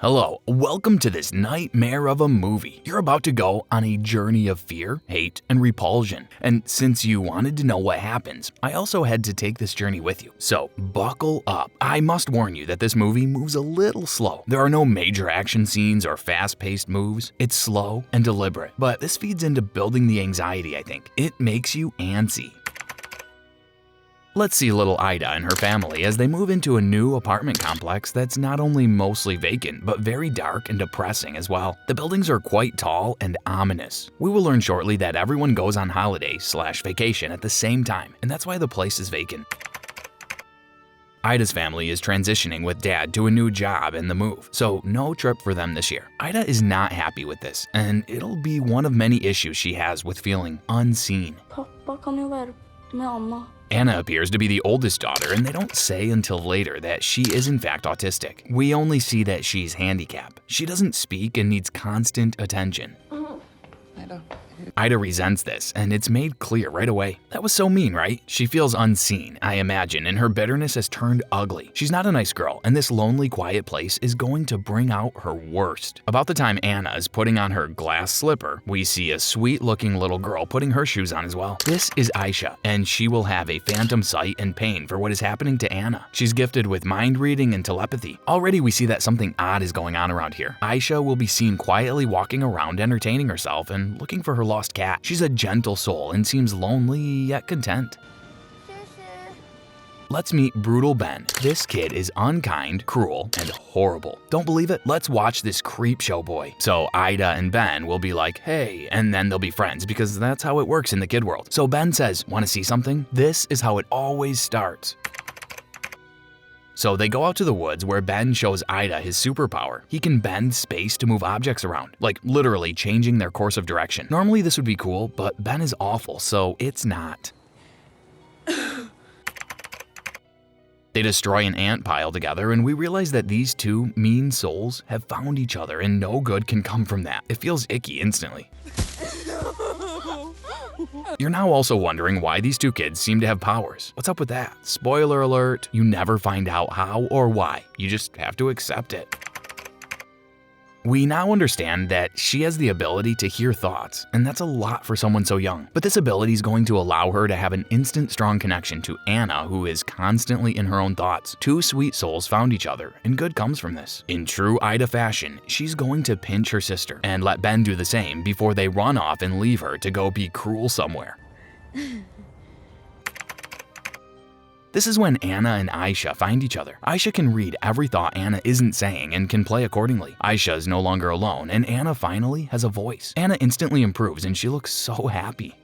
Hello, welcome to this nightmare of a movie. You're about to go on a journey of fear, hate, and repulsion. And since you wanted to know what happens, I also had to take this journey with you. So buckle up. I must warn you that this movie moves a little slow. There are no major action scenes or fast-paced moves. It's slow and deliberate, but this feeds into building the anxiety, I think. It makes you antsy. Let's see little Ida and her family as they move into a new apartment complex that's not only mostly vacant, but very dark and depressing as well. The buildings are quite tall and ominous. We will learn shortly that everyone goes on holiday/vacation at the same time, and that's why the place is vacant. Ida's family is transitioning with Dad to a new job and the move, so no trip for them this year. Ida is not happy with this, and it'll be one of many issues she has with feeling unseen. Pappa kan ju vara med Anna. Anna appears to be the oldest daughter, and they don't say until later that she is in fact autistic. We only see that she's handicapped. She doesn't speak and needs constant attention. Ida resents this, and it's made clear right away. That was so mean, right? She feels unseen, I imagine, and her bitterness has turned ugly. She's not a nice girl, and this lonely, quiet place is going to bring out her worst. About the time Anna is putting on her glass slipper, we see a sweet-looking little girl putting her shoes on as well. This is Aisha, and she will have a phantom sight and pain for what is happening to Anna. She's gifted with mind reading and telepathy. Already we see that something odd is going on around here. Aisha will be seen quietly walking around entertaining herself and looking for her lost cat. She's a gentle soul and seems lonely yet content. Let's meet brutal Ben. This kid is unkind, cruel, and horrible. Don't believe it? Let's watch this creep show boy. So Ida and Ben will be like, hey, and then they'll be friends because that's how it works in the kid world. So Ben says, want to see something? This is how it always starts. So they go out to the woods where Ben shows Ida his superpower. He can bend space to move objects around, like literally changing their course of direction. Normally this would be cool, but Ben is awful, so it's not. They destroy an ant pile together, and we realize that these two mean souls have found each other, and no good can come from that. It feels icky instantly. You're now also wondering why these two kids seem to have powers. What's up with that? Spoiler alert, you never find out how or why. You just have to accept it. We now understand that she has the ability to hear thoughts, and that's a lot for someone so young. But this ability is going to allow her to have an instant strong connection to Anna, who is constantly in her own thoughts. Two sweet souls found each other, and good comes from this. In true Ida fashion, she's going to pinch her sister and let Ben do the same before they run off and leave her to go be cruel somewhere. This is when Anna and Aisha find each other. Aisha can read every thought Anna isn't saying and can play accordingly. Aisha is no longer alone, and Anna finally has a voice. Anna instantly improves, and she looks so happy.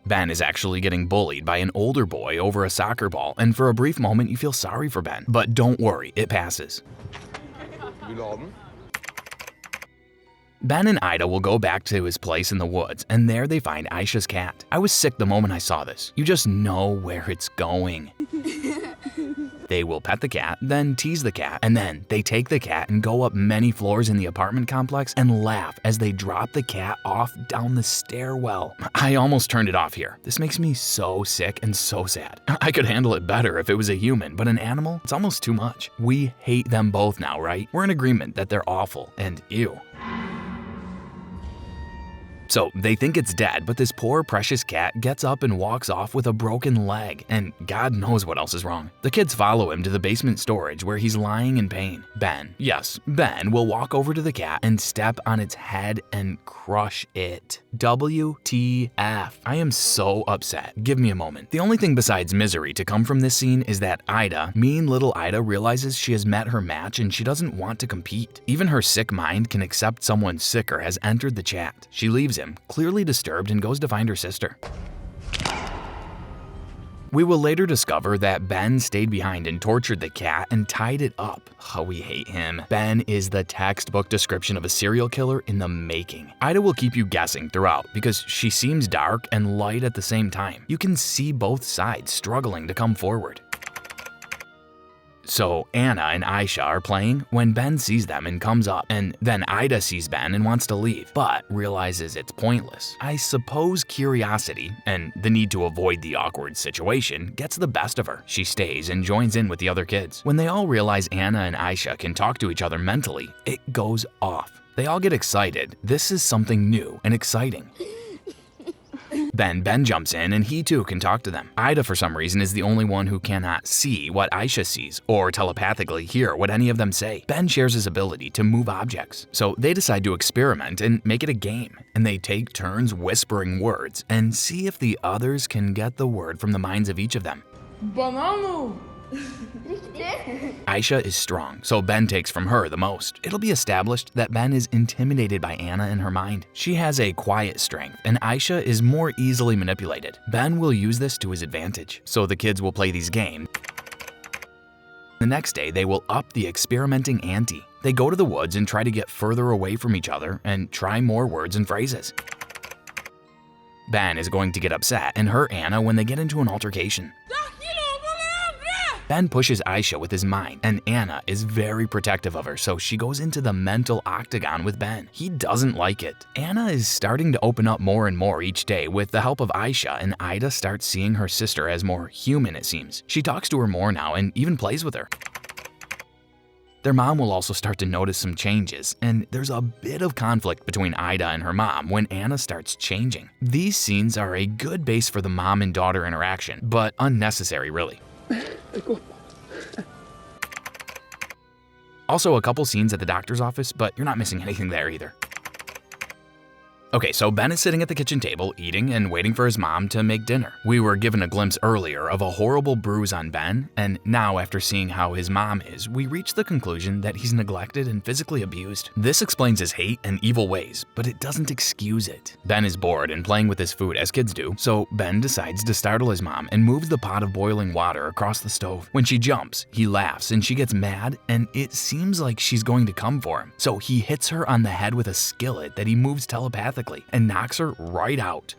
Ben is actually getting bullied by an older boy over a soccer ball, and for a brief moment you feel sorry for Ben. But don't worry, it passes. Ben and Ida will go back to his place in the woods, and there they find Aisha's cat. I was sick the moment I saw this. You just know where it's going. They will pet the cat, then tease the cat, and then they take the cat and go up many floors in the apartment complex and laugh as they drop the cat off down the stairwell. I almost turned it off here. This makes me so sick and so sad. I could handle it better if it was a human, but an animal? It's almost too much. We hate them both now, right? We're in agreement that they're awful and ew. So they think it's dead, but this poor precious cat gets up and walks off with a broken leg, and God knows what else is wrong. The kids follow him to the basement storage where he's lying in pain. Ben, yes, Ben will walk over to the cat and step on its head and crush it. WTF. I am so upset. Give me a moment. The only thing besides misery to come from this scene is that Ida, mean little Ida, realizes she has met her match and she doesn't want to compete. Even her sick mind can accept someone sicker has entered the chat. She leaves him, clearly disturbed, and goes to find her sister. We will later discover that Ben stayed behind and tortured the cat and tied it up. Oh, we hate him. Ben is the textbook description of a serial killer in the making. Ida will keep you guessing throughout because she seems dark and light at the same time. You can see both sides struggling to come forward. So Anna and Aisha are playing when Ben sees them and comes up, and then Ida sees Ben and wants to leave, but realizes it's pointless. I suppose curiosity and the need to avoid the awkward situation gets the best of her. She stays and joins in with the other kids. When they all realize Anna and Aisha can talk to each other mentally, it goes off. They all get excited. This is something new and exciting. Then Ben jumps in and he too can talk to them. Ida, for some reason, is the only one who cannot see what Aisha sees or telepathically hear what any of them say. Ben shares his ability to move objects, so they decide to experiment and make it a game. And they take turns whispering words and see if the others can get the word from the minds of each of them. Banana! Aisha is strong, so Ben takes from her the most. It'll be established that Ben is intimidated by Anna in her mind. She has a quiet strength, and Aisha is more easily manipulated. Ben will use this to his advantage, so the kids will play these games. The next day, they will up the experimenting ante. They go to the woods and try to get further away from each other and try more words and phrases. Ben is going to get upset and hurt Anna when they get into an altercation. Ben pushes Aisha with his mind, and Anna is very protective of her, so she goes into the mental octagon with Ben. He doesn't like it. Anna is starting to open up more and more each day with the help of Aisha, and Ida starts seeing her sister as more human, it seems. She talks to her more now and even plays with her. Their mom will also start to notice some changes, and there's a bit of conflict between Ida and her mom when Anna starts changing. These scenes are a good base for the mom and daughter interaction, but unnecessary really. Also, a couple scenes at the doctor's office, but you're not missing anything there either. Okay, so Ben is sitting at the kitchen table, eating and waiting for his mom to make dinner. We were given a glimpse earlier of a horrible bruise on Ben, and now after seeing how his mom is, we reach the conclusion that he's neglected and physically abused. This explains his hate and evil ways, but it doesn't excuse it. Ben is bored and playing with his food as kids do, so Ben decides to startle his mom and moves the pot of boiling water across the stove. When she jumps, he laughs and she gets mad, and it seems like she's going to come for him. So he hits her on the head with a skillet that he moves telepathically and knocks her right out.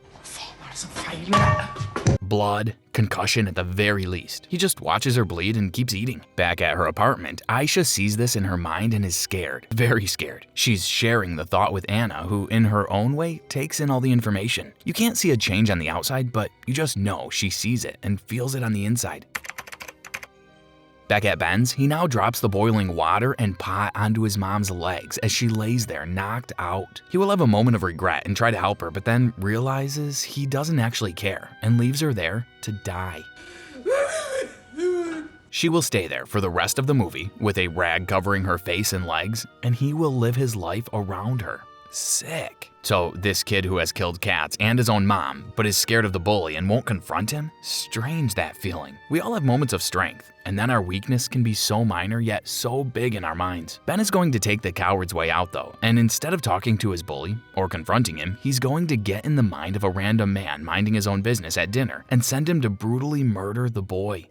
Blood, concussion at the very least. He just watches her bleed and keeps eating. Back at her apartment, Aisha sees this in her mind and is scared, very scared. She's sharing the thought with Anna, who in her own way takes in all the information. You can't see a change on the outside, but you just know she sees it and feels it on the inside. Back at Ben's, he now drops the boiling water and pot onto his mom's legs as she lays there knocked out. He will have a moment of regret and try to help her, but then realizes he doesn't actually care and leaves her there to die. She will stay there for the rest of the movie with a rag covering her face and legs, and he will live his life around her. Sick. So this kid who has killed cats and his own mom, but is scared of the bully and won't confront him? Strange, that feeling. We all have moments of strength, and then our weakness can be so minor yet so big in our minds. Ben is going to take the coward's way out though, and instead of talking to his bully or confronting him, he's going to get in the mind of a random man minding his own business at dinner and send him to brutally murder the boy.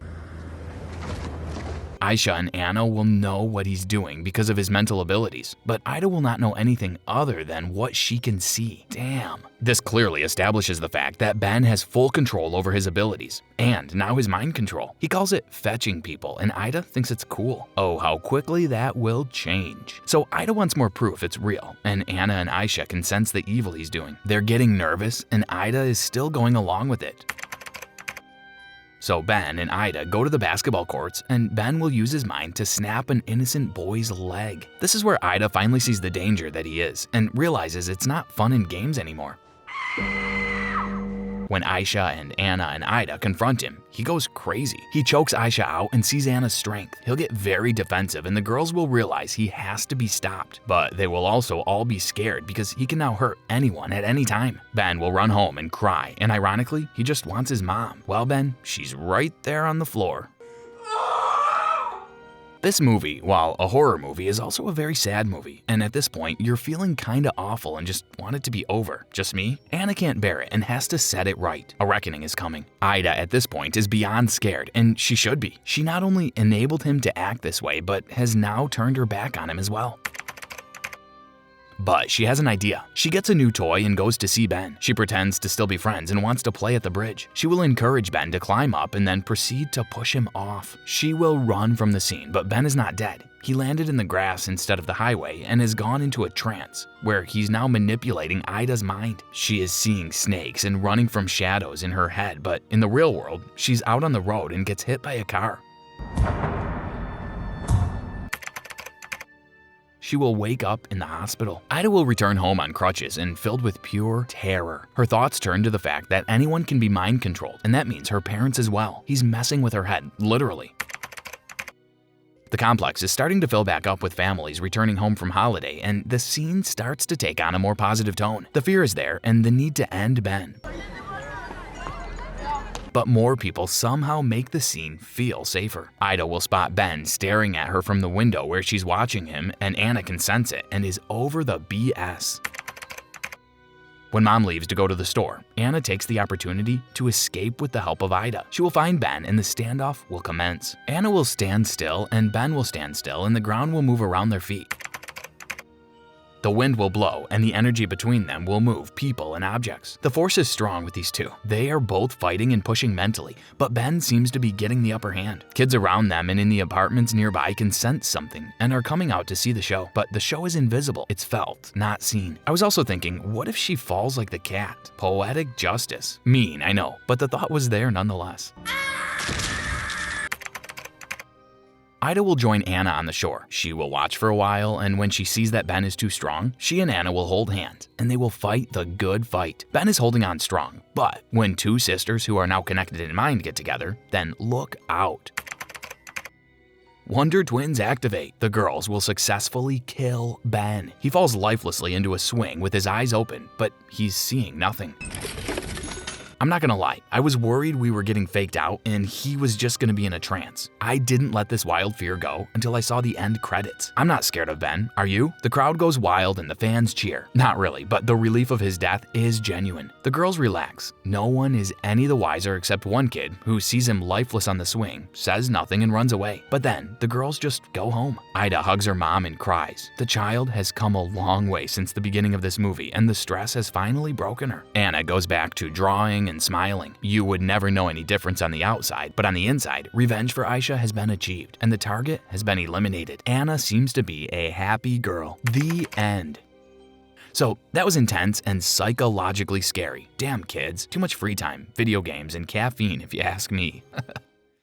Aisha and Anna will know what he's doing because of his mental abilities, but Ida will not know anything other than what she can see. Damn. This clearly establishes the fact that Ben has full control over his abilities, and now his mind control. He calls it fetching people, and Ida thinks it's cool. Oh, how quickly that will change. So Ida wants more proof it's real, and Anna and Aisha can sense the evil he's doing. They're getting nervous, and Ida is still going along with it. So Ben and Ida go to the basketball courts, and Ben will use his mind to snap an innocent boy's leg. This is where Ida finally sees the danger that he is and realizes it's not fun and games anymore. When Aisha and Anna and Ida confront him, he goes crazy. He chokes Aisha out and sees Anna's strength. He'll get very defensive, and the girls will realize he has to be stopped. But they will also all be scared because he can now hurt anyone at any time. Ben will run home and cry, and ironically, he just wants his mom. Well, Ben, she's right there on the floor. This movie, while a horror movie, is also a very sad movie, and at this point, you're feeling kinda awful and just want it to be over. Just me? Anna can't bear it and has to set it right. A reckoning is coming. Ida, at this point, is beyond scared, and she should be. She not only enabled him to act this way, but has now turned her back on him as well. But she has an idea. She gets a new toy and goes to see Ben. She pretends to still be friends and wants to play at the bridge. She will encourage Ben to climb up and then proceed to push him off. She will run from the scene, but Ben is not dead. He landed in the grass instead of the highway and has gone into a trance, where he's now manipulating Ida's mind. She is seeing snakes and running from shadows in her head, but in the real world, she's out on the road and gets hit by a car. She will wake up in the hospital. Ida will return home on crutches and filled with pure terror. Her thoughts turn to the fact that anyone can be mind controlled, and that means her parents as well. He's messing with her head, literally. The complex is starting to fill back up with families returning home from holiday, and the scene starts to take on a more positive tone. The fear is there and the need to end Ben. But more people somehow make the scene feel safer. Ida will spot Ben staring at her from the window where she's watching him, and Anna can sense it and is over the BS. When Mom leaves to go to the store, Anna takes the opportunity to escape with the help of Ida. She will find Ben and the standoff will commence. Anna will stand still and Ben will stand still and the ground will move around their feet. The wind will blow and the energy between them will move people and objects. The force is strong with these two. They are both fighting and pushing mentally, but Ben seems to be getting the upper hand. Kids around them and in the apartments nearby can sense something and are coming out to see the show, but the show is invisible. It's felt, not seen. I was also thinking, what if she falls like the cat? Poetic justice. Mean, I know, but the thought was there nonetheless. Ida will join Anna on the shore. She will watch for a while, and when she sees that Ben is too strong, she and Anna will hold hands, and they will fight the good fight. Ben is holding on strong, but when two sisters who are now connected in mind get together, then look out. Wonder Twins activate. The girls will successfully kill Ben. He falls lifelessly into a swing with his eyes open, but he's seeing nothing. I'm not gonna lie, I was worried we were getting faked out and he was just gonna be in a trance. I didn't let this wild fear go until I saw the end credits. I'm not scared of Ben, are you? The crowd goes wild and the fans cheer. Not really, but the relief of his death is genuine. The girls relax. No one is any the wiser except one kid who sees him lifeless on the swing, says nothing and runs away. But then, the girls just go home. Ida hugs her mom and cries. The child has come a long way since the beginning of this movie and the stress has finally broken her. Anna goes back to drawing and smiling. You would never know any difference on the outside, but on the inside, revenge for Aisha has been achieved and the target has been eliminated. Anna seems to be a happy girl. The end. So that was intense and psychologically scary. Damn kids, too much free time, video games, and caffeine if you ask me.